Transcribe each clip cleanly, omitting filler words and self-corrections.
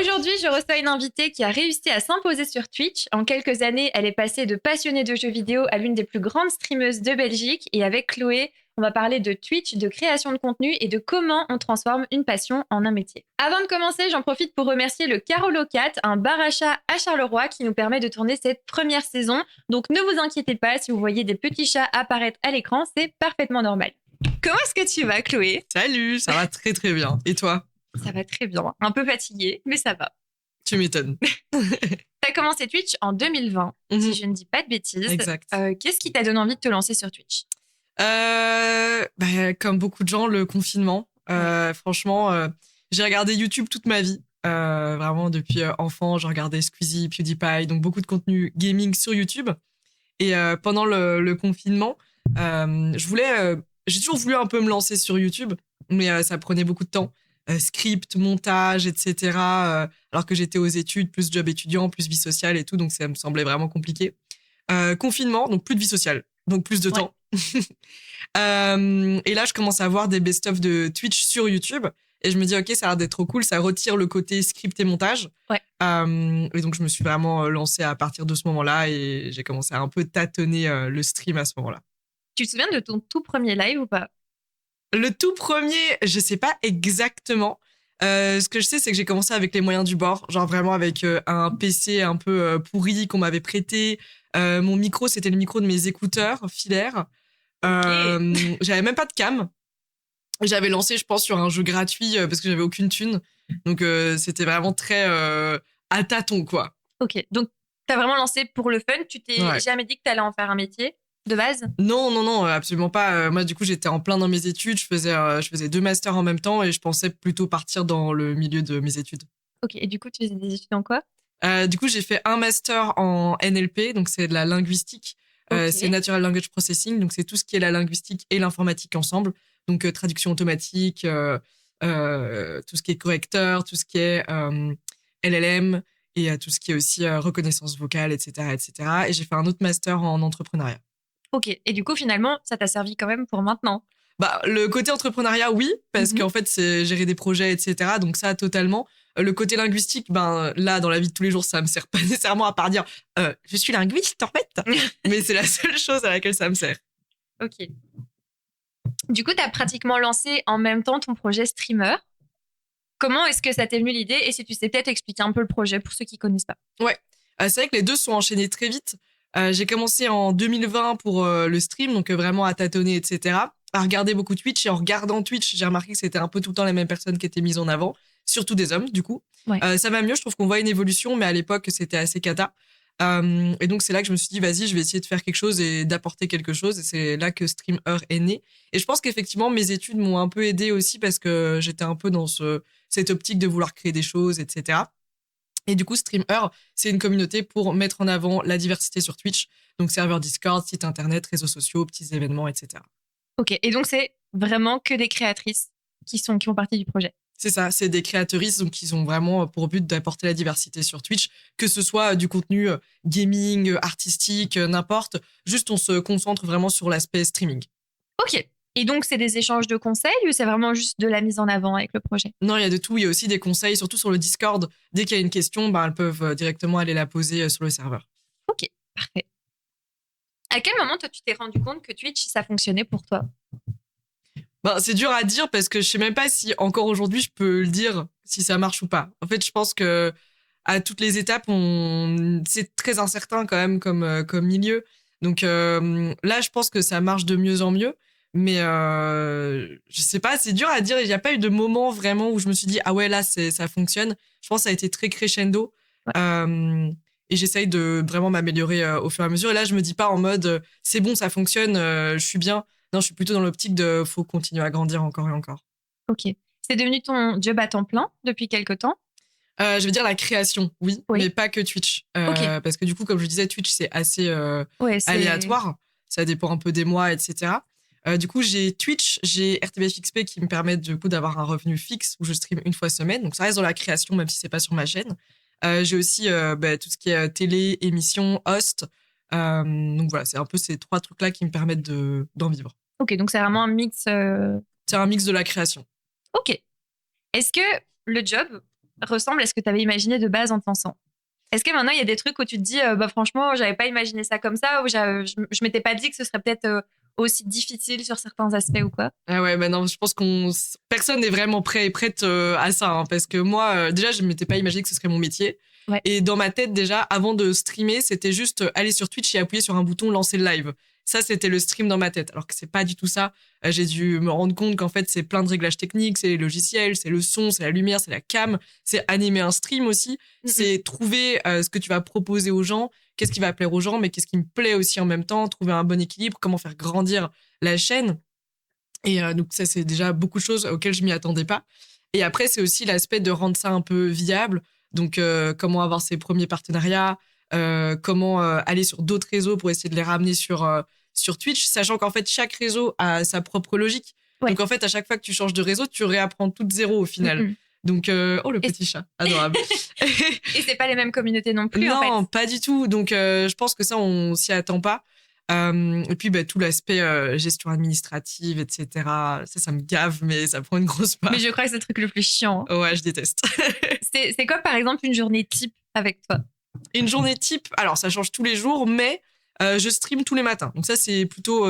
Aujourd'hui, je reçois une invitée qui a réussi à s'imposer sur Twitch. En quelques années, elle est passée de passionnée de jeux vidéo à l'une des plus grandes streameuses de Belgique. Et avec Chloé, on va parler de Twitch, de création de contenu et de comment on transforme une passion en un métier. Avant de commencer, j'en profite pour remercier le Carolocat, un bar à chat à Charleroi qui nous permet de tourner cette première saison. Donc ne vous inquiétez pas, si vous voyez des petits chats apparaître à l'écran, c'est parfaitement normal. Comment est-ce que tu vas, Chloé? Salut, ça va très très bien. Et toi? Ça va très bien. Un peu fatiguée, mais ça va. Tu m'étonnes. T'as commencé Twitch en 2020, si je ne dis pas de bêtises. Exact. Qu'est-ce qui t'a donné envie de te lancer sur Twitch? Comme beaucoup de gens, le confinement. Franchement, j'ai regardé YouTube toute ma vie. Vraiment, depuis enfant, je regardais Squeezie, PewDiePie, donc beaucoup de contenu gaming sur YouTube. Et pendant le confinement, j'ai toujours voulu un peu me lancer sur YouTube, mais ça prenait beaucoup de temps. Script, montage, etc. Alors que j'étais aux études, plus job étudiant, plus vie sociale et tout, donc ça me semblait vraiment compliqué. Confinement, donc plus de vie sociale, donc plus de temps. Et là, je commence à voir des best-of de Twitch sur YouTube. Et je me dis, OK, ça a l'air d'être trop cool. Ça retire le côté script et montage. Et donc, je me suis vraiment lancée à partir de ce moment-là. Et j'ai commencé à un peu tâtonner le stream à ce moment-là. Tu te souviens de ton tout premier live ou pas? Le tout premier, je sais pas exactement. Ce que je sais, c'est que j'ai commencé avec les moyens du bord. Genre vraiment avec un PC un peu pourri qu'on m'avait prêté. Mon micro, c'était le micro de mes écouteurs filaires. J'avais même pas de cam. J'avais lancé, je pense, sur un jeu gratuit parce que j'avais aucune thune. Donc, c'était vraiment très à tâtons, quoi. Ok, donc t'as vraiment lancé pour le fun. Tu t'es jamais dit que t'allais en faire un métier de base? Non, absolument pas. Moi, du coup, j'étais en plein dans mes études. Je faisais 2 masters en même temps et je pensais plutôt partir dans le milieu de mes études. Ok, et du coup, tu faisais des études en quoi? Du coup, j'ai fait un master en NLP, donc c'est de la linguistique. C'est Natural Language Processing, donc c'est tout ce qui est la linguistique et l'informatique ensemble. Donc, traduction automatique, tout ce qui est correcteur, tout ce qui est LLM et tout ce qui est aussi reconnaissance vocale, etc., etc. Et j'ai fait un autre master en entrepreneuriat. Ok, et du coup, finalement, ça t'a servi quand même pour maintenant? Le côté entrepreneuriat, oui, parce qu'en fait, c'est gérer des projets, etc. Donc ça, totalement. Le côté linguistique, là, dans la vie de tous les jours, ça me sert pas nécessairement à part dire je suis linguiste, en fait. Mais c'est la seule chose à laquelle ça me sert. Ok. Du coup, tu as pratiquement lancé en même temps ton projet streamer. Comment est-ce que ça t'est venu l'idée? Et si tu sais peut-être expliquer un peu le projet pour ceux qui connaissent pas. Ouais, c'est vrai que les deux sont enchaînés très vite. J'ai commencé en 2020 pour le stream, donc vraiment à tâtonner, etc. À regarder beaucoup Twitch. Et en regardant Twitch, j'ai remarqué que c'était un peu tout le temps les mêmes personnes qui étaient mises en avant, surtout des hommes, du coup. Ça va mieux, je trouve qu'on voit une évolution, mais à l'époque, c'était assez cata. Et donc, c'est là que je me suis dit, vas-y, je vais essayer de faire quelque chose et d'apporter quelque chose. Et c'est là que Streamer est né. Et je pense qu'effectivement, mes études m'ont un peu aidé aussi parce que j'étais un peu dans cette optique de vouloir créer des choses, etc. Et du coup, Streamer, c'est une communauté pour mettre en avant la diversité sur Twitch. Donc, serveur Discord, site internet, réseaux sociaux, petits événements, etc. Ok, et donc c'est vraiment que des créatrices qui font partie du projet. C'est ça, c'est des créatrices donc qui ont vraiment pour but d'apporter la diversité sur Twitch, que ce soit du contenu gaming, artistique, n'importe. Juste, on se concentre vraiment sur l'aspect streaming. Ok. Et donc, c'est des échanges de conseils ou c'est vraiment juste de la mise en avant avec le projet? Non, il y a de tout. Il y a aussi des conseils, surtout sur le Discord. Dès qu'il y a une question, elles peuvent directement aller la poser sur le serveur. Ok, parfait. À quel moment, toi, tu t'es rendu compte que Twitch, ça fonctionnait pour toi? C'est dur à dire parce que je sais même pas si encore aujourd'hui je peux le dire si ça marche ou pas. En fait, je pense que à toutes les étapes, c'est très incertain quand même comme milieu. Donc là, je pense que ça marche de mieux en mieux. Mais je sais pas, c'est dur à dire. Il n'y a pas eu de moment vraiment où je me suis dit ah ouais là ça fonctionne. Je pense que ça a été très crescendo. Et j'essaye de vraiment m'améliorer au fur et à mesure. Et là, je me dis pas en mode c'est bon, ça fonctionne, je suis bien. Non, je suis plutôt dans l'optique de faut continuer à grandir encore et encore. Ok. C'est devenu ton job à temps plein depuis quelque temps? Je veux dire la création, oui, mais pas que Twitch. Parce que du coup, comme je disais, Twitch, c'est assez aléatoire. Ça dépend un peu des mois, etc. Du coup, j'ai Twitch, j'ai RTBFXP qui me permettent du coup d'avoir un revenu fixe où je stream une fois semaine. Donc, ça reste dans la création, même si c'est pas sur ma chaîne. J'ai aussi tout ce qui est télé, émission, host. Donc voilà, c'est un peu ces 3 trucs-là qui me permettent d'en vivre. Ok, donc c'est vraiment un mix. C'est un mix de la création. Ok. Est-ce que le job ressemble à ce que tu avais imaginé de base en te lançant? Est-ce que maintenant, il y a des trucs où tu te dis, franchement, j'avais pas imaginé ça comme ça, ou je m'étais pas dit que ce serait peut-être aussi difficile sur certains aspects ou quoi? Ah ouais, bah non, je pense personne n'est vraiment prêt et prête à ça, hein, parce que moi, déjà, je m'étais pas imaginé que ce serait mon métier. Ouais. Et dans ma tête, déjà, avant de streamer, c'était juste aller sur Twitch et appuyer sur un bouton, lancer le live. Ça, c'était le stream dans ma tête. Alors que c'est pas du tout ça. J'ai dû me rendre compte qu'en fait, c'est plein de réglages techniques, c'est les logiciels, c'est le son, c'est la lumière, c'est la cam, c'est animer un stream aussi. C'est trouver ce que tu vas proposer aux gens, qu'est-ce qui va plaire aux gens, mais qu'est-ce qui me plaît aussi en même temps, trouver un bon équilibre, comment faire grandir la chaîne. Et donc ça, c'est déjà beaucoup de choses auxquelles je m'y attendais pas. Et après, c'est aussi l'aspect de rendre ça un peu viable. Donc, comment avoir ses premiers partenariats, comment aller sur d'autres réseaux pour essayer de les ramener sur Twitch, sachant qu'en fait, chaque réseau a sa propre logique. Ouais. Donc, en fait, à chaque fois que tu changes de réseau, tu réapprends tout de zéro au final. Donc, oh, le petit chat, adorable. Et c'est pas les mêmes communautés non plus, non, en fait. pas du tout. Donc, je pense que ça, on s'y attend pas. Et puis, tout l'aspect gestion administrative, etc. Ça me gave, mais ça prend une grosse part. Mais je crois que c'est le truc le plus chiant. Ouais, je déteste. C'est quoi, par exemple, une journée type avec toi? Une journée type, alors ça change tous les jours, mais je stream tous les matins. Donc ça, c'est plutôt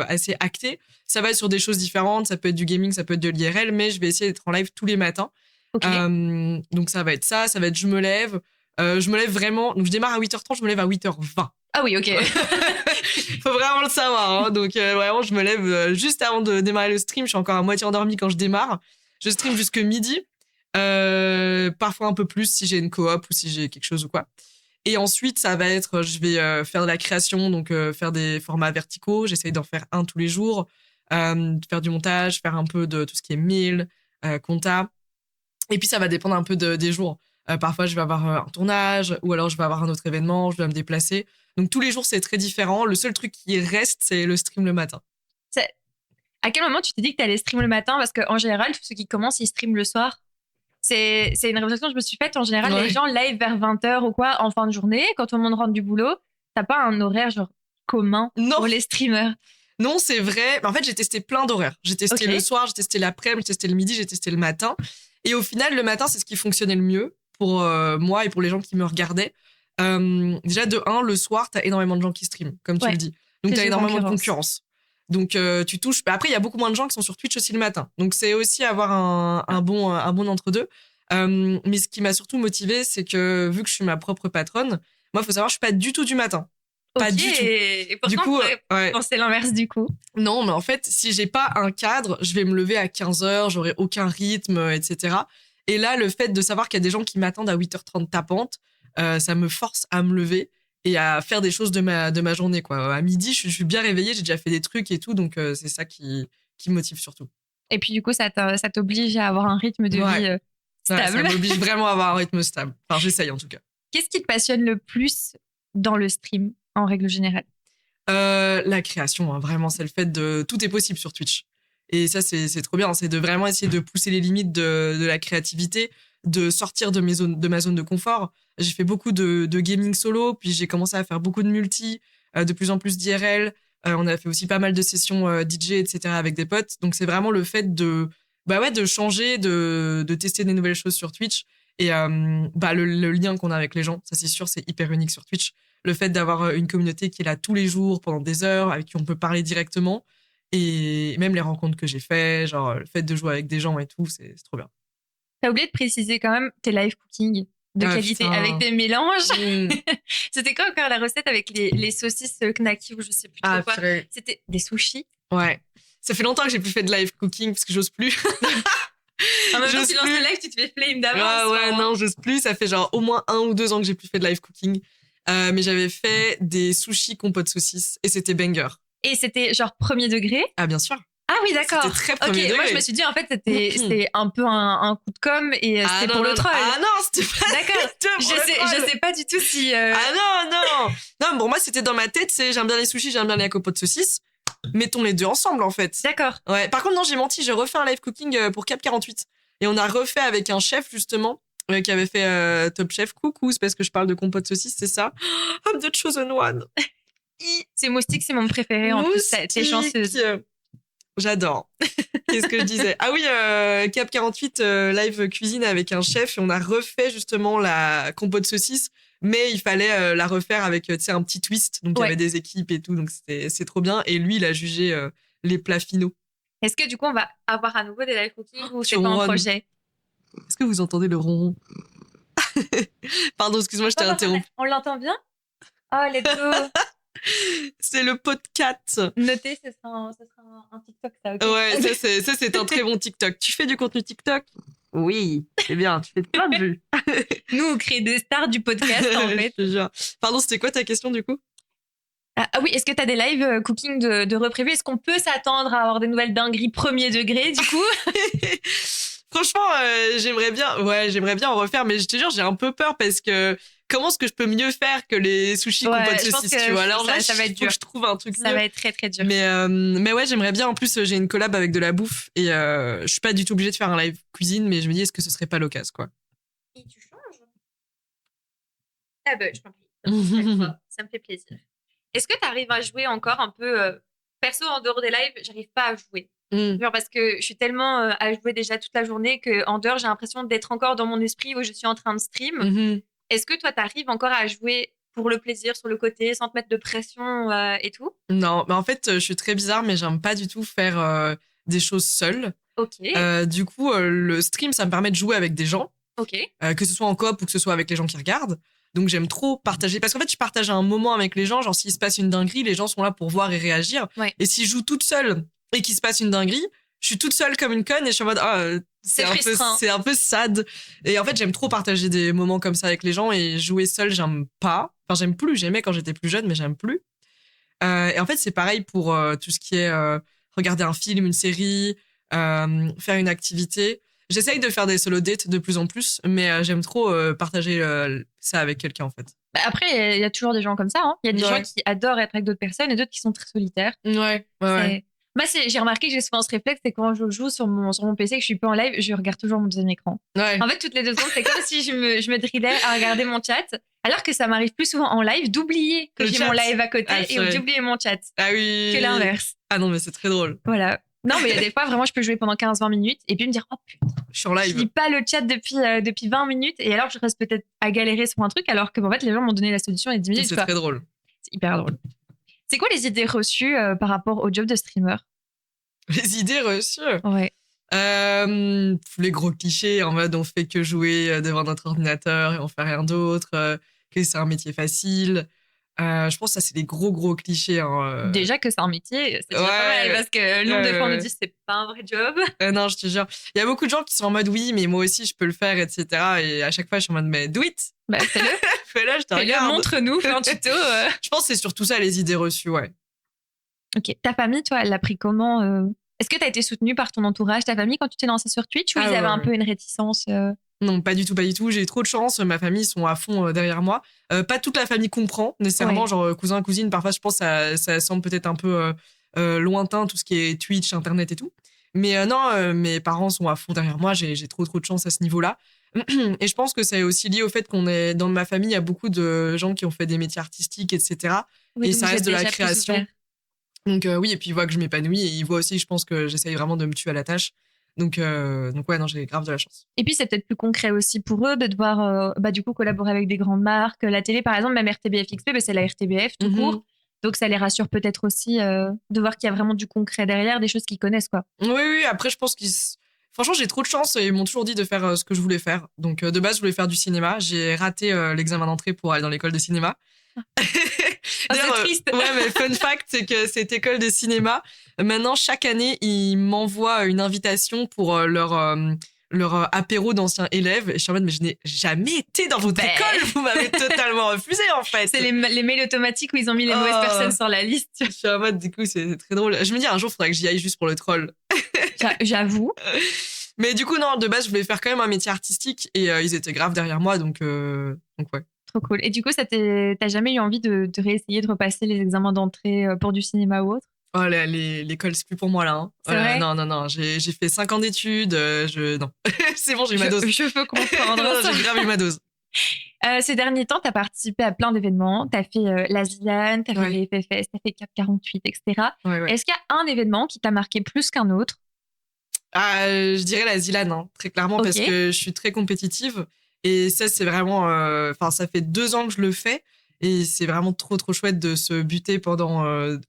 assez acté. Ça va être sur des choses différentes. Ça peut être du gaming, ça peut être de l'IRL, mais je vais essayer d'être en live tous les matins. Okay. Donc ça va être ça. Ça va être je me lève vraiment. Donc je démarre à 8h30, je me lève à 8h20. Ah oui, ok. Faut vraiment le savoir. Hein. Donc vraiment, je me lève juste avant de démarrer le stream. Je suis encore à moitié endormie quand je démarre. Je stream jusque midi. Parfois un peu plus si j'ai une coop ou si j'ai quelque chose ou quoi. Et ensuite, ça va être, je vais faire de la création, donc faire des formats verticaux. J'essaye d'en faire un tous les jours, faire du montage, faire un peu de tout ce qui est mail, compta. Et puis, ça va dépendre un peu des jours. Parfois, je vais avoir un tournage ou alors je vais avoir un autre événement, je dois me déplacer. Donc, tous les jours, c'est très différent. Le seul truc qui reste, c'est le stream le matin. À quel moment tu t'es dit que tu allais stream le matin? Parce qu'en général, tous ceux qui commencent, ils streament le soir. C'est une réflexion que je me suis faite. En général, les gens live vers 20h ou quoi en fin de journée, quand tout le monde rentre du boulot. T'as pas un horaire genre commun pour les streamers? Non, c'est vrai. En fait, j'ai testé plein d'horaires. J'ai testé le soir, j'ai testé l'après-midi, j'ai testé le midi, j'ai testé le matin. Et au final, le matin, c'est ce qui fonctionnait le mieux pour moi et pour les gens qui me regardaient. Déjà, de 1, le soir, t'as énormément de gens qui streament, comme tu le dis. Donc, t'as énormément de concurrence. Donc, tu touches. Après, il y a beaucoup moins de gens qui sont sur Twitch aussi le matin. Donc, c'est aussi avoir un bon entre-deux. Mais ce qui m'a surtout motivée, c'est que vu que je suis ma propre patronne, moi, il faut savoir, je suis pas du tout du matin. Pas du tout. Et pourtant, du coup, on penser l'inverse du coup. Non, mais en fait, si j'ai pas un cadre, je vais me lever à 15h, j'aurai aucun rythme, etc. Et là, le fait de savoir qu'il y a des gens qui m'attendent à 8h30 tapante, ça me force à me lever et à faire des choses de ma journée, quoi. À midi, je suis bien réveillée, j'ai déjà fait des trucs et tout, donc c'est ça qui me motive surtout. Et puis du coup, ça t'oblige à avoir un rythme de vie stable. Ça m'oblige vraiment à avoir un rythme stable. Enfin, j'essaye en tout cas. Qu'est-ce qui te passionne le plus dans le stream, en règle générale? La création, hein, vraiment, c'est le fait de... Tout est possible sur Twitch. Et ça, c'est trop bien. C'est de vraiment essayer de pousser les limites de la créativité, de sortir de ma zone de confort. J'ai fait beaucoup de gaming solo, puis j'ai commencé à faire beaucoup de multi, de plus en plus d'IRL. On a fait aussi pas mal de sessions DJ, etc. avec des potes. Donc, c'est vraiment le fait de changer, de tester des nouvelles choses sur Twitch. Et le lien qu'on a avec les gens, ça, c'est sûr, c'est hyper unique sur Twitch. Le fait d'avoir une communauté qui est là tous les jours, pendant des heures, avec qui on peut parler directement. Et même les rencontres que j'ai faites, genre le fait de jouer avec des gens et tout, c'est trop bien. T'as oublié de préciser quand même tes live cooking de qualité, avec tes mélanges. C'était quoi encore la recette avec les saucisses Knacky ou je sais plus trop quoi? C'était des sushis. Ouais. Ça fait longtemps que j'ai plus fait de live cooking parce que j'ose plus. En même temps, tu lances le live, tu te fais flame d'avance. Non, j'ose plus. Ça fait genre au moins 1 ou 2 ans que j'ai plus fait de live cooking. Mais j'avais fait des sushis compote saucisse et c'était banger. Et c'était genre premier degré? Ah, bien sûr. Ah oui, d'accord. C'était très premier degré. Moi, je me suis dit, en fait, c'était un peu un coup de com' et c'était pour le troll. Ah non, c'était pas... D'accord. Je sais pas du tout si... Ah non. Non, pour moi, c'était dans ma tête, j'aime bien les sushis, j'aime bien les compotes saucisses. Mettons les deux ensemble, en fait. D'accord. Ouais. Par contre, non, j'ai menti, j'ai refait un live cooking pour Cap 48. Et on a refait avec un chef, justement, qui avait fait Top Chef. Coucou, c'est parce que je parle de compote saucisse, c'est ça? I'm the chosen one. C'est Moustique, c'est mon préféré en plus. T'es chanceuse. J'adore. Qu'est-ce que je disais? Ah oui, Cap 48 live cuisine avec un chef et on a refait justement la compote saucisse, mais il fallait la refaire avec tu sais un petit twist. Donc il y avait des équipes et tout, donc c'est trop bien. Et lui, il a jugé les plats finaux. Est-ce que du coup, on va avoir à nouveau des live cooking ou c'est Tu pas un ronronnes. projet? Est-ce que vous entendez le ronron? Pardon, excuse-moi, je t'ai interrompu. On l'entend bien? Oh, let's go! C'est le podcast. Notez, ce sera un TikTok, ça, ok? Ouais, ça c'est un très bon TikTok. Tu fais du contenu TikTok? Oui, c'est bien, tu fais plein de vues. Nous, on crée des stars du podcast, en fait. Je te jure. Pardon, c'était quoi ta question du coup? Ah oui, est-ce que tu as des live cooking de reprévus? Est-ce qu'on peut s'attendre à avoir des nouvelles dingueries premier degré, du coup? Franchement, j'aimerais bien en refaire, mais je te jure, j'ai un peu peur parce que comment est-ce que je peux mieux faire que les sushis compote saucisse, tu vois? Alors là, ça va être dur. Faut que je trouve un truc ça mieux. va être très, très dur. Mais ouais, j'aimerais bien. En plus, j'ai une collab avec de la bouffe et je suis pas du tout obligée de faire un live cuisine, mais je me dis, est-ce que ce serait pas l'occasion, quoi? Et tu changes? Ah ben, je t'en prie. Ça me fait plaisir. Est-ce que tu arrives à jouer encore un peu perso en dehors des lives? J'arrive pas à jouer. Genre parce que je suis tellement à jouer déjà toute la journée qu'en dehors, j'ai l'impression d'être encore dans mon esprit où je suis en train de stream. Est-ce que toi, tu arrives encore à jouer pour le plaisir, sur le côté, sans te mettre de pression et tout? Non, mais en fait, je suis très bizarre, mais j'aime pas du tout faire des choses seule. Ok. Du coup, le stream, ça me permet de jouer avec des gens. Ok. Que ce soit en coop ou que ce soit avec les gens qui regardent. Donc j'aime trop partager. Parce qu'en fait, je partage un moment avec les gens. Genre, s'il se passe une dinguerie, les gens sont là pour voir et réagir. Ouais. Et si je joue toute seule et qu'il se passe une dinguerie, je suis toute seule comme une conne et je suis en mode c'est un peu sad. Et en fait, j'aime trop partager des moments comme ça avec les gens et jouer seule, j'aime pas. Enfin, j'aime plus. J'aimais quand j'étais plus jeune, mais j'aime plus. Et en fait, c'est pareil pour tout ce qui est regarder un film, une série, faire une activité. J'essaye de faire des solo dates de plus en plus, mais j'aime trop partager ça avec quelqu'un, en fait. Bah après, il y a toujours des gens comme ça. Hein. Il y a des gens qui adorent être avec d'autres personnes et d'autres qui sont très solitaires. Ouais. Moi, j'ai remarqué que j'ai souvent ce réflexe, c'est quand je joue sur mon PC, que je suis pas en live, je regarde toujours mon deuxième écran. Ouais. En fait, toutes les 2 secondes, c'est comme si je me drillais à regarder mon chat, alors que ça m'arrive plus souvent en live d'oublier que j'ai mon live à côté et d'oublier mon chat. Ah oui. Que l'inverse. Ah non, mais c'est très drôle. Voilà. Non, mais il y a des fois, vraiment, je peux jouer pendant 15-20 minutes et puis me dire, oh putain, je suis en live. Je lis pas le chat depuis 20 minutes et alors je reste peut-être à galérer sur un truc alors que en fait, les gens m'ont donné la solution il y a 10 minutes. C'est très drôle. C'est hyper drôle. C'est quoi les idées reçues par rapport au job de streamer? Les idées reçues? Ouais. Les gros clichés en mode on fait que jouer devant notre ordinateur et on fait rien d'autre, que c'est un métier facile. Je pense que ça, c'est des gros clichés. Hein. Déjà que c'est un métier, c'est déjà pas mal parce que le nombre de fois on nous dit que c'est pas un vrai job. Non, je te jure. Il y a beaucoup de gens qui sont en mode oui, mais moi aussi je peux le faire, etc. Et à chaque fois, je suis en mode mais do it! Bah, fais-le! Fais-le, je te regarde. Montre-nous, fais un tuto. Je pense que c'est surtout ça les idées reçues, ouais. Ok. Ta famille, toi, elle l'a pris comment Est-ce que tu as été soutenue par ton entourage, ta famille, quand tu t'es lancée sur Twitch ou ils avaient un peu une réticence Non, pas du tout. J'ai trop de chance. Ma famille sont à fond derrière moi. Pas toute la famille comprend nécessairement, genre cousin, cousine. Parfois, je pense que ça semble peut-être un peu lointain, tout ce qui est Twitch, Internet et tout. Mais non, mes parents sont à fond derrière moi. J'ai trop de chance à ce niveau-là. Et je pense que c'est aussi lié au fait qu'on est dans ma famille, il y a beaucoup de gens qui ont fait des métiers artistiques, etc. Oui, et ça reste de la création. Donc oui, et puis ils voient que je m'épanouis et ils voient aussi, je pense que j'essaye vraiment de me tuer à la tâche. Donc ouais, non, j'ai grave de la chance. Et puis c'est peut-être plus concret aussi pour eux de devoir du coup collaborer avec des grandes marques. La télé, par exemple, même RTBF XP, c'est la RTBF tout court. Donc ça les rassure peut-être aussi de voir qu'il y a vraiment du concret derrière, des choses qu'ils connaissent, quoi. Oui, après je pense qu'ils... Franchement, j'ai trop de chance et ils m'ont toujours dit de faire ce que je voulais faire. Donc de base, je voulais faire du cinéma. J'ai raté l'examen d'entrée pour aller dans l'école de cinéma. C'est triste. Ouais, mais fun fact, c'est que cette école de cinéma, maintenant, chaque année, ils m'envoient une invitation pour leur apéro d'anciens élèves. Et je suis en mode, mais je n'ai jamais été dans votre école. Vous m'avez totalement refusé, en fait. C'est les mails automatiques où ils ont mis les mauvaises personnes sur la liste. Je suis en mode, du coup, c'est très drôle. Je me dis, un jour, il faudrait que j'y aille juste pour le troll. J'avoue. Mais du coup, non, de base, je voulais faire quand même un métier artistique et ils étaient grave derrière moi, donc ouais. Trop cool. Et du coup, t'as jamais eu envie de réessayer de repasser les examens d'entrée pour du cinéma ou autre? Oh, l'école, c'est plus pour moi, là. Hein. C'est vrai? Non. J'ai fait 5 ans d'études. Non. C'est bon, j'ai eu ma dose. Je peux comprendre. J'ai grave eu ma dose. Ces derniers temps, tu as participé à plein d'événements. Tu as fait la ZLAN, tu as fait Ouais. les FFS, tu as fait Cap 48, etc. Ouais, ouais. Est-ce qu'il y a un événement qui t'a marqué plus qu'un autre? Ah, je dirais la ZLAN, hein, très clairement, parce Ok. que je suis très compétitive. Et ça, c'est vraiment. Enfin, ça fait 2 ans que je le fais. Et c'est vraiment trop, trop chouette de se buter pendant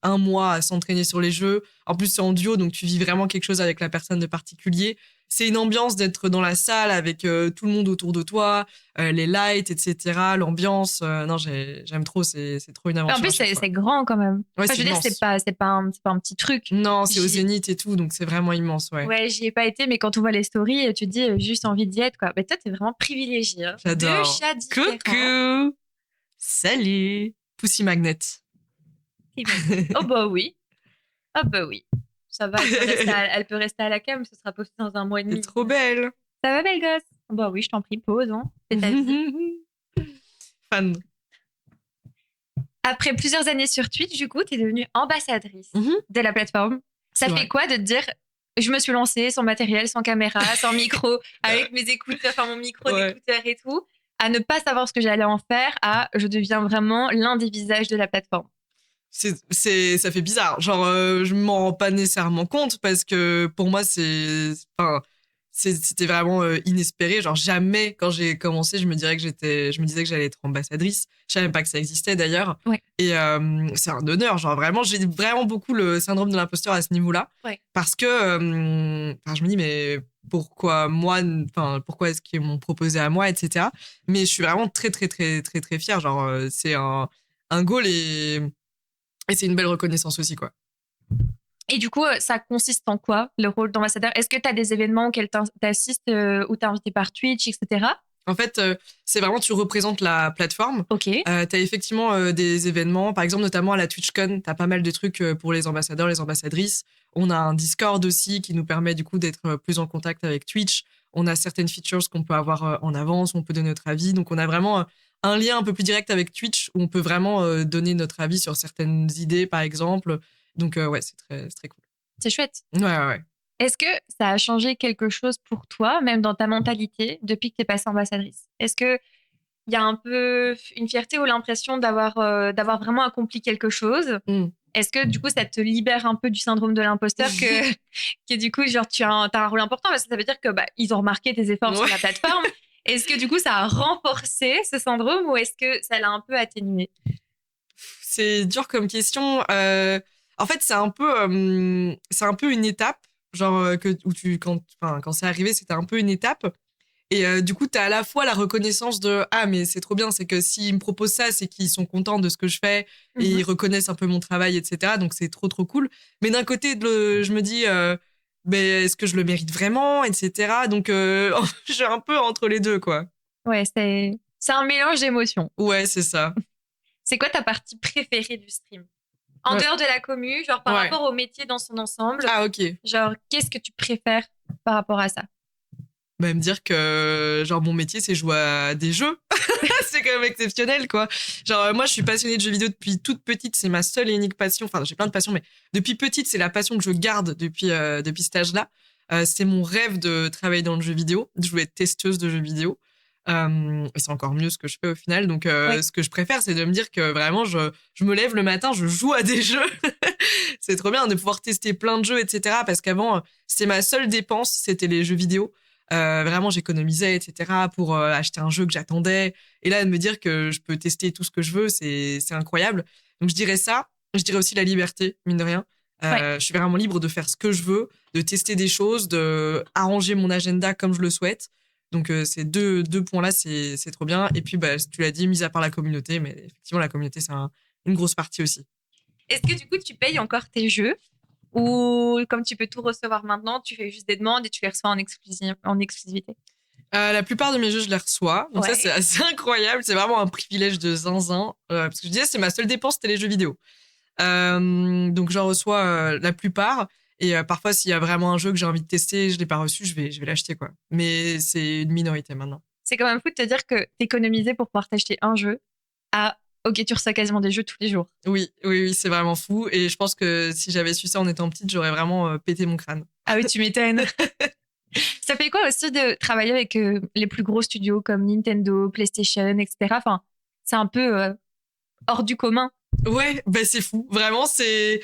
un mois à s'entraîner sur les jeux. En plus, c'est en duo, donc tu vis vraiment quelque chose avec la personne de particulier. C'est une ambiance d'être dans la salle avec tout le monde autour de toi, les lights, etc., l'ambiance. Non, j'aime trop, c'est trop une En aventure à plus, chaque fois. c'est grand quand même. Ouais, Enfin, je c'est veux dire, immense. c'est pas un petit truc. Non, c'est au J'y- Zénith et tout, donc c'est vraiment immense, ouais. Ouais, j'y ai pas été, mais quand on voit les stories, tu te dis juste envie d'y être, quoi. Mais toi, t'es vraiment privilégié. Hein. Deux J'adore. chats différents. Coucou! Salut! Pussy Magnet. T'imagines. Oh bah oui. Oh bah oui. Ça va, elle peut rester à la cam, ce sera posté dans un mois et T'es demi. trop belle. Ça va, belle gosse? Oh bah oui, je t'en prie, pause, hein. C'est ta vie. Fan. Après plusieurs années sur Twitch, du coup, t'es devenue ambassadrice Mhm. de la plateforme. C'est Ça fait vrai. quoi de te dire, je me suis lancée sans matériel, sans caméra, sans micro, avec mes écouteurs, enfin mon micro Ouais. d'écouteurs et tout, à ne pas savoir ce que j'allais en faire, à je deviens vraiment l'un des visages de la plateforme. Ça fait bizarre. Genre, je m'en rends pas nécessairement compte parce que pour moi, c'était vraiment inespéré. Genre, jamais, quand j'ai commencé, je me disais que j'allais être ambassadrice. Je savais même pas que ça existait d'ailleurs. Ouais. Et c'est un honneur. Genre, vraiment, j'ai vraiment beaucoup le syndrome de l'imposteur à ce niveau-là. Ouais. Parce que, je me dis, mais pourquoi moi, enfin, pourquoi est-ce qu'ils m'ont proposé à moi, etc. Mais je suis vraiment très, très, très, très, très fière. Genre, c'est un goal et c'est une belle reconnaissance aussi, quoi. Et du coup, ça consiste en quoi, le rôle d'ambassadeur? Est-ce que tu as des événements auxquels t'assistes ou t'es invité par Twitch, etc.? En fait, c'est vraiment, tu représentes la plateforme. Ok. T'as effectivement des événements, par exemple, notamment à la TwitchCon, t'as pas mal de trucs pour les ambassadeurs, les ambassadrices. On a un Discord aussi qui nous permet du coup d'être plus en contact avec Twitch. On a certaines features qu'on peut avoir en avance, on peut donner notre avis. Donc, on a vraiment un lien un peu plus direct avec Twitch où on peut vraiment donner notre avis sur certaines idées, par exemple. Donc, ouais, c'est très cool. C'est chouette. Ouais. Est-ce que ça a changé quelque chose pour toi, même dans ta mentalité, depuis que tu es passée ambassadrice? Est-ce qu'il y a un peu une fierté ou l'impression d'avoir vraiment accompli quelque chose? Mm. Est-ce que du coup, ça te libère un peu du syndrome de l'imposteur que du coup, genre, t'as un rôle important parce que ça veut dire que ils ont remarqué tes efforts sur Ouais. la plateforme. Est-ce que du coup, ça a renforcé ce syndrome ou est-ce que ça l'a un peu atténué? C'est dur comme question. En fait, c'est un peu une étape. Genre, quand c'est arrivé, c'était un peu une étape. Et du coup, tu as à la fois la reconnaissance de ah, mais c'est trop bien, c'est que s'ils me proposent ça, c'est qu'ils sont contents de ce que je fais et ils reconnaissent un peu mon travail, etc. Donc, c'est trop, trop cool. Mais d'un côté, je me dis, mais est-ce que je le mérite vraiment, etc. Donc, je suis un peu entre les deux, quoi. Ouais, c'est un mélange d'émotions. Ouais, c'est ça. C'est quoi ta partie préférée du stream? En Ouais. dehors de la commu, genre par Ouais. rapport au métier dans son ensemble, Ah, ok. genre qu'est-ce que tu préfères par rapport à ça? Bah, me dire que genre mon métier c'est jouer à des jeux. C'est quand même exceptionnel, quoi. Genre moi je suis passionnée de jeux vidéo depuis toute petite, c'est ma seule et unique passion. Enfin, j'ai plein de passions, mais depuis petite, c'est la passion que je garde depuis cet âge-là. C'est mon rêve de travailler dans le jeu vidéo. Je voulais être testeuse de jeux vidéo. Et c'est encore mieux ce que je fais au final. Donc, Ouais. ce que je préfère, c'est de me dire que vraiment, je me lève le matin, je joue à des jeux. C'est trop bien de pouvoir tester plein de jeux, etc. Parce qu'avant, c'était ma seule dépense, c'était les jeux vidéo. Vraiment, j'économisais, etc. pour acheter un jeu que j'attendais. Et là, de me dire que je peux tester tout ce que je veux, c'est incroyable. Donc, je dirais ça. Je dirais aussi la liberté, mine de rien. Ouais. Je suis vraiment libre de faire ce que je veux, de tester des choses, de arranger mon agenda comme je le souhaite. Donc, ces deux points-là, c'est trop bien. Et puis, tu l'as dit, mis à part la communauté, mais effectivement, la communauté, c'est une grosse partie aussi. Est-ce que du coup tu payes encore tes jeux ou comme tu peux tout recevoir maintenant, tu fais juste des demandes et tu les reçois en exclusivité? La plupart de mes jeux, je les reçois. Donc, Ouais. ça, c'est assez incroyable. C'est vraiment un privilège de zinzin. Parce que je disais, c'est ma seule dépense, c'était les jeux vidéo. Donc, j'en reçois la plupart. Et parfois, s'il y a vraiment un jeu que j'ai envie de tester, je ne l'ai pas reçu, je vais l'acheter, quoi. Mais c'est une minorité maintenant. C'est quand même fou de te dire que t'économisais pour pouvoir t'acheter un jeu à ok, tu reçois quasiment des jeux tous les jours. Oui, c'est vraiment fou. Et je pense que si j'avais su ça en étant petite, j'aurais vraiment pété mon crâne. Ah oui, tu m'étonnes. Ça fait quoi aussi de travailler avec les plus gros studios comme Nintendo, PlayStation, etc. Enfin, c'est un peu hors du commun. Ouais, bah c'est fou. Vraiment, c'est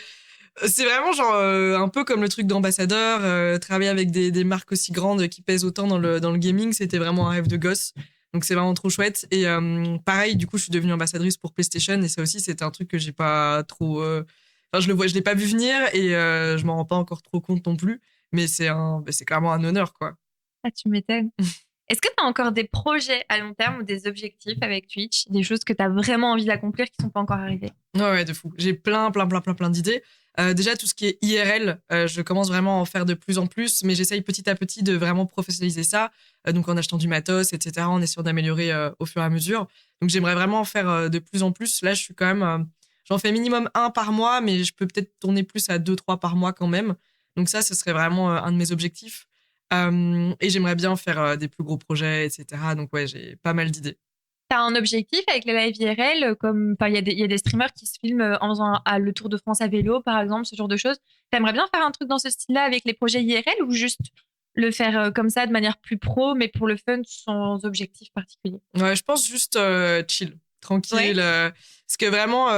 vraiment genre un peu comme le truc d'ambassadeur. Travailler avec des marques aussi grandes qui pèsent autant dans le gaming, c'était vraiment un rêve de gosse. Donc c'est vraiment trop chouette. Et pareil, du coup, je suis devenue ambassadrice pour PlayStation et ça aussi, c'était un truc que j'ai pas trop. Enfin, je l'ai pas vu venir et je m'en rends pas encore trop compte non plus. Mais c'est clairement un honneur, quoi. Ah, tu m'étonnes. Est-ce que tu as encore des projets à long terme ou des objectifs avec Twitch, des choses que tu as vraiment envie d'accomplir qui sont pas encore arrivées? Ouais, de fou. J'ai plein d'idées. Déjà, tout ce qui est IRL, je commence vraiment à en faire de plus en plus, mais j'essaye petit à petit de vraiment professionnaliser ça. Donc, en achetant du matos, etc., en essayant d'améliorer au fur et à mesure. Donc, j'aimerais vraiment en faire de plus en plus. Là, je suis quand même. J'en fais minimum un par mois, mais je peux peut-être tourner plus à 2, 3 par mois quand même. Donc, ça, ce serait vraiment un de mes objectifs. Et j'aimerais bien faire des plus gros projets, etc. Donc, ouais, j'ai pas mal d'idées. T'as un objectif avec les live IRL, comme enfin, il y a des streamers qui se filment en faisant le Tour de France à vélo, par exemple, ce genre de choses. T'aimerais bien faire un truc dans ce style-là avec les projets IRL ou juste le faire comme ça de manière plus pro, mais pour le fun, sans objectif particulier? Ouais, je pense juste chill, Ouais. tranquille. Parce que vraiment,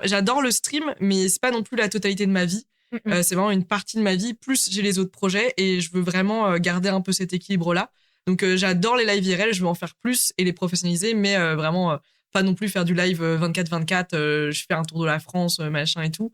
j'adore le stream, mais c'est pas non plus la totalité de ma vie. Mm, mm. C'est vraiment une partie de ma vie. Plus j'ai les autres projets et je veux vraiment garder un peu cet équilibre-là. Donc j'adore les live IRL, je veux en faire plus et les professionnaliser, mais vraiment pas non plus faire du live 24/24. Je fais un tour de la France, machin et tout.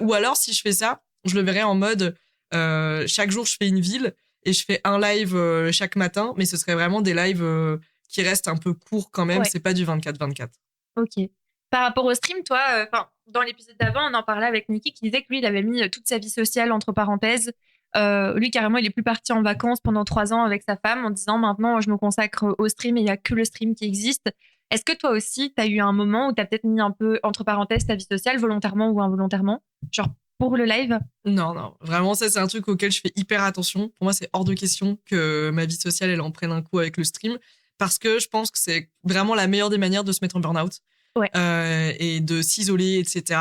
Ou alors, si je fais ça, je le verrais en mode chaque jour je fais une ville et je fais un live chaque matin, mais ce serait vraiment des lives qui restent un peu courts quand même. Ouais. C'est pas du 24/24. Ok. Par rapport au stream, toi, enfin, dans l'épisode d'avant, on en parlait avec Niki qui disait que lui, il avait mis toute sa vie sociale entre parenthèses. Lui, carrément, il est plus parti en vacances pendant 3 ans avec sa femme en disant maintenant, je me consacre au stream et il y a que le stream qui existe. Est-ce que toi aussi, tu as eu un moment où tu as peut-être mis un peu entre parenthèses ta vie sociale, volontairement ou involontairement, genre pour le live? Non, non, vraiment, ça, c'est un truc auquel je fais hyper attention. Pour moi, c'est hors de question que ma vie sociale, elle en prenne un coup avec le stream, parce que je pense que c'est vraiment la meilleure des manières de se mettre en burn-out Ouais. et de s'isoler, etc.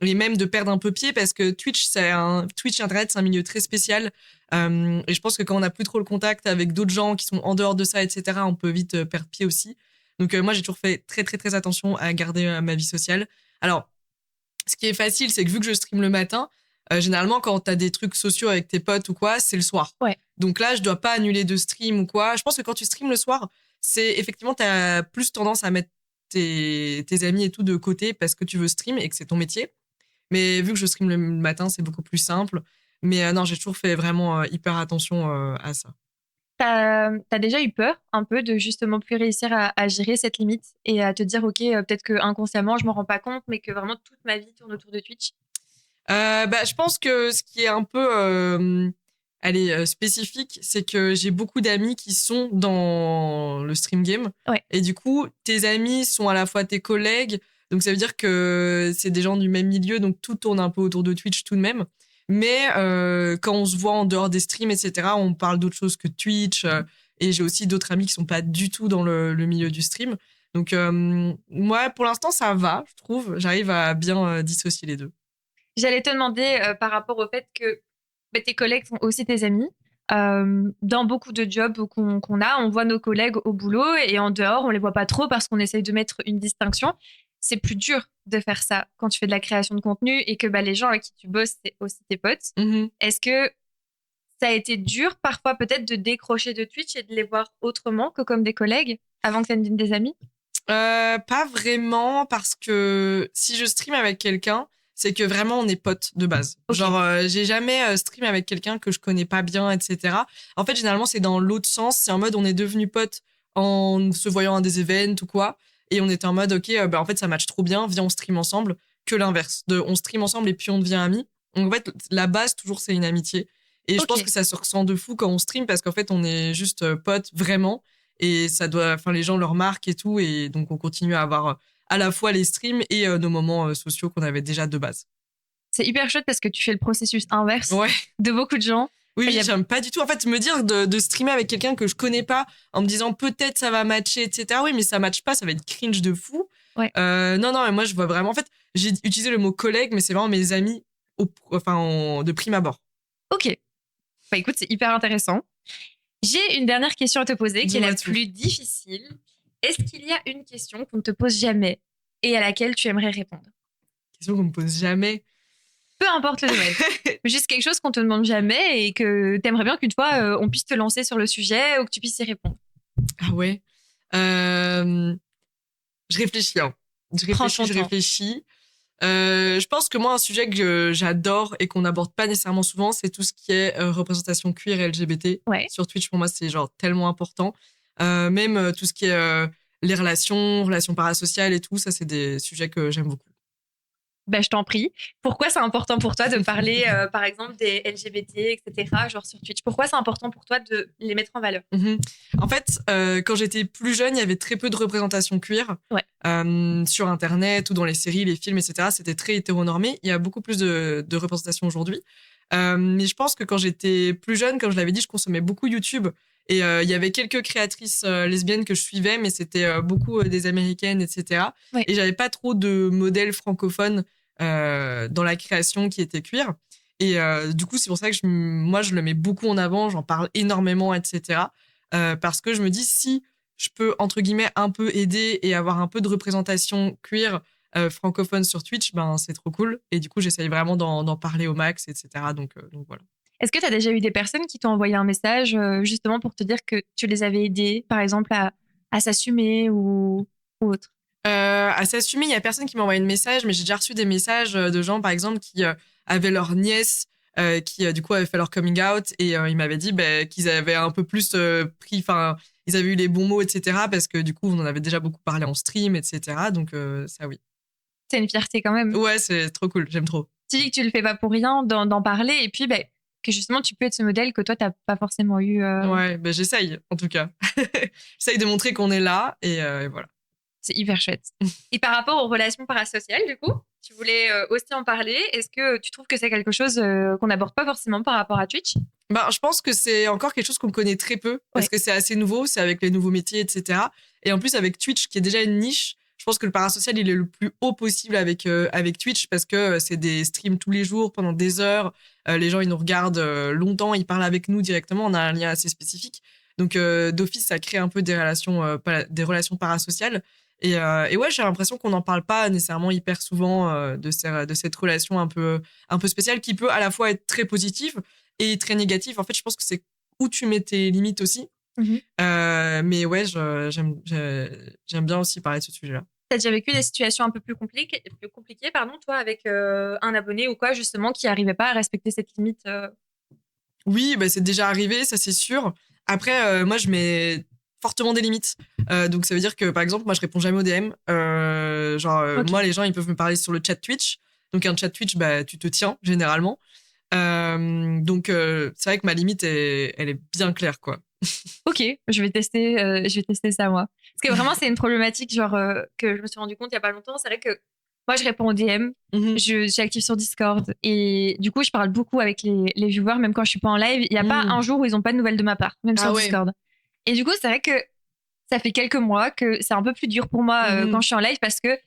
Et même de perdre un peu pied, parce que Twitch Internet, c'est un milieu très spécial. Et je pense que quand on n'a plus trop le contact avec d'autres gens qui sont en dehors de ça, etc., on peut vite perdre pied aussi. Donc, moi, j'ai toujours fait très, très, très attention à garder ma vie sociale. Alors, ce qui est facile, c'est que vu que je stream le matin, généralement, quand t'as des trucs sociaux avec tes potes ou quoi, c'est le soir. Ouais. Donc là, je dois pas annuler de stream ou quoi. Je pense que quand tu streams le soir, c'est effectivement, t'as plus tendance à mettre tes amis et tout de côté parce que tu veux stream et que c'est ton métier. Mais vu que je stream le matin, c'est beaucoup plus simple. Mais non, j'ai toujours fait vraiment hyper attention à ça. T'as déjà eu peur un peu de justement plus réussir à gérer cette limite et à te dire, ok, peut-être que inconsciemment, je m'en rends pas compte, mais que vraiment toute ma vie tourne autour de Twitch? Bah, je pense que ce qui est un peu spécifique, c'est que j'ai beaucoup d'amis qui sont dans le stream game. Ouais. Et du coup, tes amis sont à la fois tes collègues. Donc, ça veut dire que c'est des gens du même milieu. Donc, tout tourne un peu autour de Twitch tout de même. Mais quand on se voit en dehors des streams, etc., on parle d'autre chose que Twitch. Et j'ai aussi d'autres amis qui sont pas du tout dans le milieu du stream. Donc, moi, pour l'instant, ça va, je trouve. J'arrive à bien dissocier les deux. J'allais te demander par rapport au fait que bah, tes collègues sont aussi tes amis. Dans beaucoup de jobs qu'on a, on voit nos collègues au boulot et en dehors, on les voit pas trop parce qu'on essaye de mettre une distinction. C'est plus dur de faire ça quand tu fais de la création de contenu et que bah, les gens avec qui tu bosses, c'est aussi tes potes. Mhm. Est-ce que ça a été dur parfois peut-être de décrocher de Twitch et de les voir autrement que comme des collègues avant que ça ne devienne des amis? Pas vraiment, parce que si je stream avec quelqu'un, c'est que vraiment on est potes de base. Ok. Genre, j'ai jamais stream avec quelqu'un que je connais pas bien, etc. En fait, généralement, c'est dans l'autre sens. C'est en mode on est devenus potes en se voyant à des events ou quoi. Et on était en mode, ok, bah, en fait, ça match trop bien, viens, on stream ensemble. Que l'inverse. On stream ensemble et puis on devient amis. Donc, en fait, la base, toujours, c'est une amitié. Et je Ok. pense que ça se ressent de fou quand on stream parce qu'en fait, on est juste potes vraiment. Et ça doit, enfin, les gens le remarquent et tout. Et donc, on continue à avoir à la fois les streams et nos moments sociaux qu'on avait déjà de base. C'est hyper chouette parce que tu fais le processus inverse Ouais. de beaucoup de gens. Oui, Il y oui, a- j'aime pas du tout. En fait, me dire de streamer avec quelqu'un que je connais pas en me disant peut-être ça va matcher, etc. Oui, mais ça matche pas, ça va être cringe de fou. Ouais. Non, non, mais moi, je vois vraiment. En fait, j'ai utilisé le mot collègue, mais c'est vraiment mes amis de prime abord. Ok. Bah écoute, c'est hyper intéressant. J'ai une dernière question à te poser, qui est Dis-moi la tout. plus difficile. Est-ce qu'il y a une question qu'on ne te pose jamais et à laquelle tu aimerais répondre? Question qu'on me pose jamais. Peu importe le domaine. Juste quelque chose qu'on te demande jamais et que t'aimerais bien qu'une fois, on puisse te lancer sur le sujet ou que tu puisses y répondre. Ah ouais. Je réfléchis, hein. Prends ton temps. Je pense que moi, un sujet que j'adore et qu'on n'aborde pas nécessairement souvent, c'est tout ce qui est représentation queer et LGBT. Ouais. Sur Twitch, pour moi, c'est genre tellement important. Même tout ce qui est les relations parasociales et tout, ça, c'est des sujets que j'aime beaucoup. Bah, je t'en prie. Pourquoi c'est important pour toi de parler, par exemple, des LGBT, etc., genre sur Twitch? Pourquoi c'est important pour toi de les mettre en valeur? En fait, quand j'étais plus jeune, il y avait très peu de représentation queer. Ouais. Sur Internet ou dans les séries, les films, etc. C'était très hétéronormé. Il y a beaucoup plus de représentation aujourd'hui. Mais je pense que quand j'étais plus jeune, comme je l'avais dit, je consommais beaucoup YouTube. Et il y avait quelques créatrices lesbiennes que je suivais, mais c'était beaucoup des américaines, etc. Ouais. Et j'avais pas trop de modèles francophones dans la création qui étaient queer. Et du coup, c'est pour ça que moi, je le mets beaucoup en avant, j'en parle énormément, etc. Parce que je me dis, si je peux, entre guillemets, un peu aider et avoir un peu de représentation queer francophone sur Twitch, ben, c'est trop cool. Et du coup, j'essaye vraiment d'en parler au max, etc. Donc voilà. Est-ce que tu as déjà eu des personnes qui t'ont envoyé un message justement pour te dire que tu les avais aidés, par exemple, à s'assumer ou autre? À s'assumer, il y a personne qui m'a envoyé de message, mais j'ai déjà reçu des messages de gens, par exemple, qui avaient leur nièce qui, du coup, avaient fait leur coming out et ils m'avaient dit qu'ils avaient un peu plus pris, enfin, ils avaient eu les bons mots, etc. Parce que, du coup, on en avait déjà beaucoup parlé en stream, etc. Donc, ça, oui. C'est une fierté quand même. Ouais, c'est trop cool, j'aime trop. Tu dis que tu le fais pas pour rien d'en parler et puis que justement tu peux être ce modèle que toi t'as pas forcément eu. Ouais, j'essaye, en tout cas. J'essaye de montrer qu'on est là et voilà. C'est hyper chouette. Et par rapport aux relations parasociales, du coup, tu voulais aussi en parler. Est-ce que tu trouves que c'est quelque chose qu'on n'aborde pas forcément par rapport à Twitch? Je pense que c'est encore quelque chose qu'on connaît très peu parce Ouais. que c'est assez nouveau, c'est avec les nouveaux métiers, etc. Et en plus, avec Twitch, qui est déjà une niche, je pense que le parasocial, il est le plus haut possible avec Twitch parce que c'est des streams tous les jours pendant des heures. Les gens, ils nous regardent longtemps, ils parlent avec nous directement. On a un lien assez spécifique. Donc, d'office, ça crée un peu des relations parasociales. Et ouais, j'ai l'impression qu'on n'en parle pas nécessairement hyper souvent de cette relation un peu spéciale qui peut à la fois être très positive et très négative. En fait, je pense que c'est où tu mets tes limites aussi. Mais ouais, j'aime bien aussi parler de ce sujet-là. T'as déjà vécu des situations un peu plus compliquées, pardon, toi, avec un abonné ou quoi, justement, qui n'arrivait pas à respecter cette limite Oui, c'est déjà arrivé, ça c'est sûr. Après, moi, je mets fortement des limites. Donc, ça veut dire que, par exemple, moi, je réponds jamais aux DM. Ok. Moi, les gens, ils peuvent me parler sur le chat Twitch. Donc, un chat Twitch, tu te tiens, généralement. Donc, c'est vrai que ma limite, elle est bien claire, quoi. Ok, je vais tester ça moi. Parce que vraiment, c'est une problématique genre que je me suis rendu compte il y a pas longtemps. C'est vrai que moi, je réponds aux DM, je suis active sur Discord et du coup, je parle beaucoup avec les viewers, même quand je suis pas en live. Il n'y a pas un jour où ils ont pas de nouvelles de ma part, même sur ouais. Discord. Et du coup, c'est vrai que ça fait quelques mois que c'est un peu plus dur pour moi quand je suis en live parce que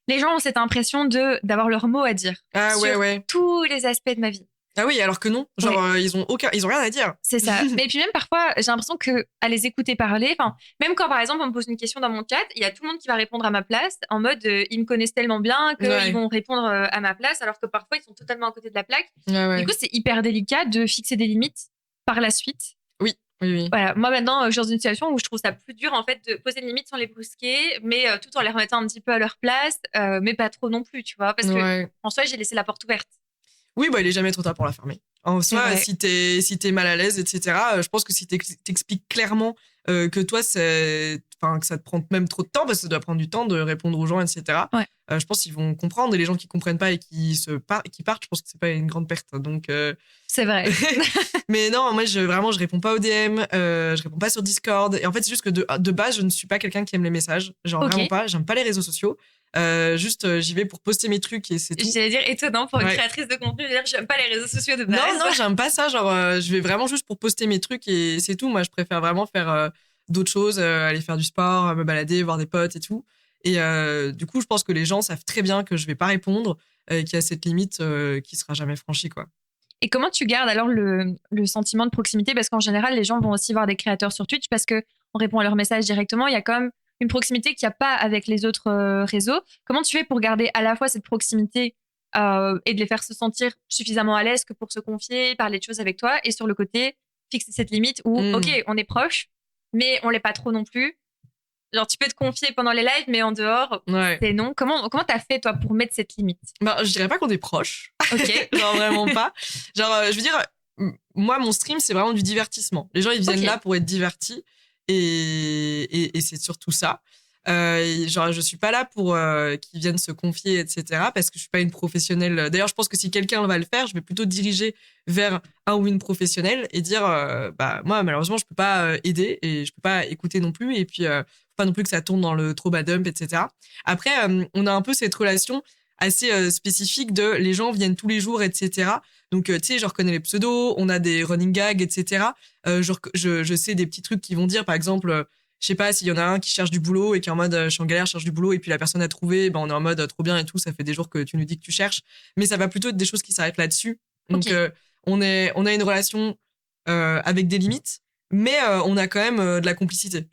les gens ont cette impression d'avoir leur mot à dire sur tous les aspects de ma vie. Ah oui, alors que non. Genre, ils ont rien à dire. C'est ça. Mais puis même parfois, j'ai l'impression que à les écouter parler, enfin, même quand par exemple on me pose une question dans mon chat, il y a tout le monde qui va répondre à ma place en mode ils me connaissent tellement bien qu'ils vont répondre à ma place, alors que parfois ils sont totalement à côté de la plaque. Du coup, c'est hyper délicat de fixer des limites par la suite. Oui. Voilà. Moi maintenant, je suis dans une situation où je trouve ça plus dur en fait de poser des limites sans les brusquer, mais tout en les remettant un petit peu à leur place, mais pas trop non plus, tu vois, parce que en soi, j'ai laissé la porte ouverte. Oui, il est jamais trop tard pour la fermer. En soi, si t'es mal à l'aise, etc., je pense que si t'expliques clairement que toi, que ça te prend même trop de temps, parce que ça doit prendre du temps de répondre aux gens, etc., je pense qu'ils vont comprendre. Et les gens qui comprennent pas et qui partent, je pense que c'est pas une grande perte. Donc, c'est vrai. Mais non, moi, je réponds pas aux DM, je réponds pas sur Discord. Et en fait, c'est juste que de base, je ne suis pas quelqu'un qui aime les messages. Genre, vraiment pas. J'aime pas les réseaux sociaux. J'y vais pour poster mes trucs et c'est tout. J'allais dire étonnant pour une créatrice de contenu, dire j'aime pas les réseaux sociaux de base. Non, j'aime pas ça. Genre, je vais vraiment juste pour poster mes trucs et c'est tout. Moi, je préfère vraiment faire d'autres choses, aller faire du sport, me balader, voir des potes et tout. Et du coup, je pense que les gens savent très bien que je vais pas répondre, qu'il y a cette limite qui sera jamais franchie, quoi. Et comment tu gardes alors le sentiment de proximité? Parce qu'en général, les gens vont aussi voir des créateurs sur Twitch parce que on répond à leurs messages directement. Il y a quand même une proximité qu'il n'y a pas avec les autres réseaux. Comment tu fais pour garder à la fois cette proximité et de les faire se sentir suffisamment à l'aise que pour se confier, parler de choses avec toi, et sur le côté, fixer cette limite où, ok, on est proche, mais on l'est pas trop non plus. Genre, tu peux te confier pendant les lives, mais en dehors, c'est non. Comment t'as fait, toi, pour mettre cette limite? Je dirais pas qu'on est proche. Ok. Genre, vraiment pas. Genre, je veux dire, moi, mon stream, c'est vraiment du divertissement. Les gens, ils viennent là pour être divertis. Et c'est surtout ça. Genre, je suis pas là pour qu'ils viennent se confier, etc. Parce que je suis pas une professionnelle. D'ailleurs, je pense que si quelqu'un va le faire, je vais plutôt diriger vers un ou une professionnelle et dire, moi, malheureusement, je peux pas aider et je peux pas écouter non plus. Et puis, faut pas non plus que ça tourne dans le trop bad dump, etc. Après, on a un peu cette relation assez spécifique de les gens viennent tous les jours, etc. Donc, tu sais, je reconnais les pseudos, on a des running gags, etc. Je sais des petits trucs qu'ils vont dire, par exemple, je sais pas, s'il y en a un qui cherche du boulot et qui est en mode je suis en galère, je cherche du boulot, et puis la personne a trouvé, on est en mode trop bien et tout, ça fait des jours que tu nous dis que tu cherches. Mais ça va plutôt être des choses qui s'arrêtent là-dessus. Donc, on a une relation avec des limites, mais on a quand même de la complicité.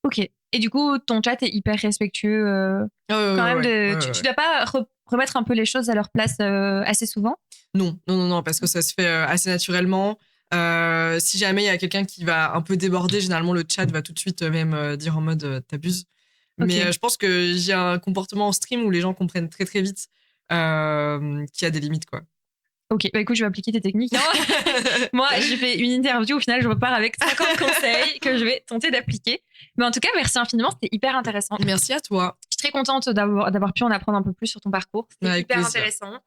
Ok. Et du coup, ton chat est hyper respectueux quand même. Tu dois pas remettre un peu les choses à leur place assez souvent? Non, parce que ça se fait assez naturellement. Si jamais il y a quelqu'un qui va un peu déborder, généralement le chat va tout de suite même dire en mode t'abuses. Mais je pense que j'ai un comportement en stream où les gens comprennent très très vite qu'il y a des limites, quoi. Ok, écoute, je vais appliquer tes techniques. Moi, j'ai fait une interview, au final, je repars avec 50 conseils que je vais tenter d'appliquer. Mais en tout cas, merci infiniment, c'était hyper intéressant. Merci à toi. Je suis très contente d'avoir pu en apprendre un peu plus sur ton parcours. C'était hyper intéressant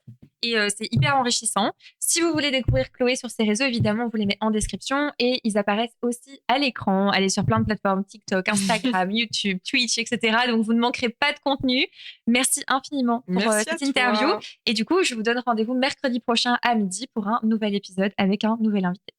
et c'est hyper enrichissant. Si vous voulez découvrir Chloé sur ses réseaux, évidemment, on vous les met en description et ils apparaissent aussi à l'écran. Elle est sur plein de plateformes, TikTok, Instagram, YouTube, Twitch, etc. Donc, vous ne manquerez pas de contenu. Merci infiniment pour cette interview. Et du coup, je vous donne rendez-vous mercredi prochain à midi pour un nouvel épisode avec un nouvel invité.